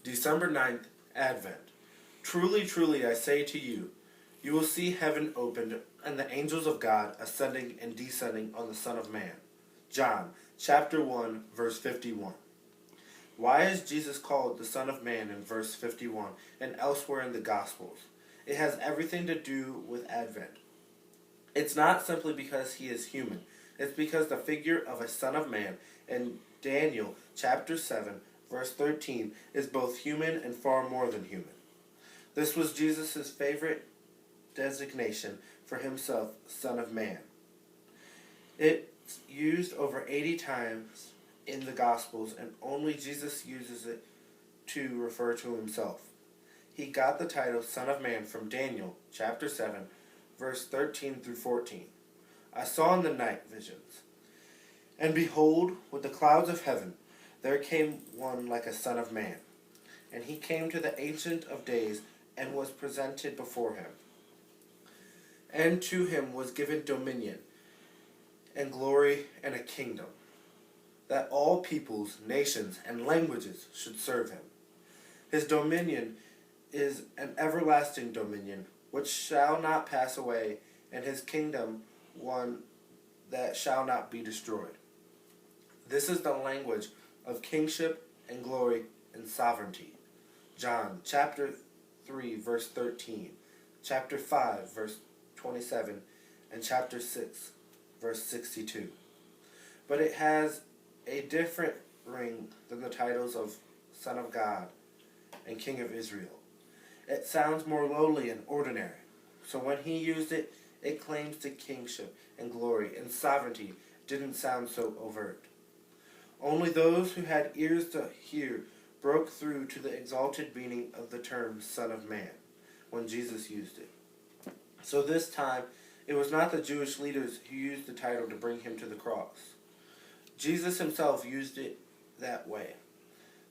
December 9th, Advent. Truly, truly, I say to you, you will see heaven opened and the angels of God ascending and descending on the Son of Man. John chapter 1, verse 51. Why is Jesus called the Son of Man in verse 51 and elsewhere in the Gospels? It has everything to do with Advent. It's not simply because he is human. It's because the figure of a Son of Man in Daniel chapter 7, verse 13 is both human and far more than human. This was Jesus' favorite designation for himself, Son of Man. It's used over 80 times in the Gospels, and only Jesus uses it to refer to himself. He got the title Son of Man from Daniel chapter 7, verse 13 through 14. I saw in the night visions, and behold, with the clouds of heaven, there came one like a Son of Man. And he came to the Ancient of Days, and was presented before him. And to him was given dominion, and glory, and a kingdom, that all peoples, nations, and languages should serve him. His dominion is an everlasting dominion, which shall not pass away, and his kingdom one that shall not be destroyed. This is the language of kingship and glory and sovereignty. John chapter 3 verse 13, chapter 5 verse 27, and chapter 6 verse 62. But it has a different ring than the titles of Son of God and King of Israel. It sounds more lowly and ordinary. So when he used it, it claims to kingship and glory and sovereignty didn't sound so overt. Only those who had ears to hear broke through to the exalted meaning of the term Son of Man when Jesus used it. So this time, it was not the Jewish leaders who used the title to bring him to the cross. Jesus himself used it that way.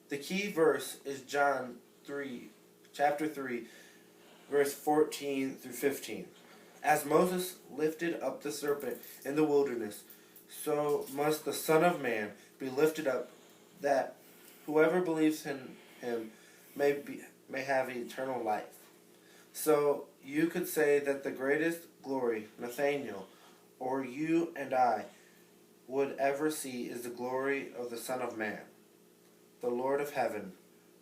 The key verse is John 3, chapter 3, verse 14 through 15. As Moses lifted up the serpent in the wilderness, so must the Son of Man be lifted up, that whoever believes in him may have eternal life. So you could say that the greatest glory Nathaniel, or you and I, would ever see is the glory of the Son of Man, the Lord of heaven,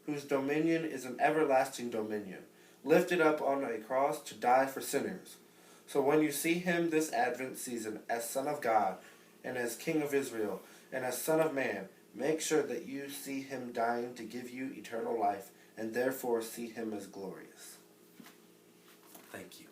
whose dominion is an everlasting dominion, lifted up on a cross to die for sinners. So when you see him this Advent season as Son of God, and as King of Israel, and as Son of Man, make sure that you see him dying to give you eternal life, and therefore see him as glorious. Thank you.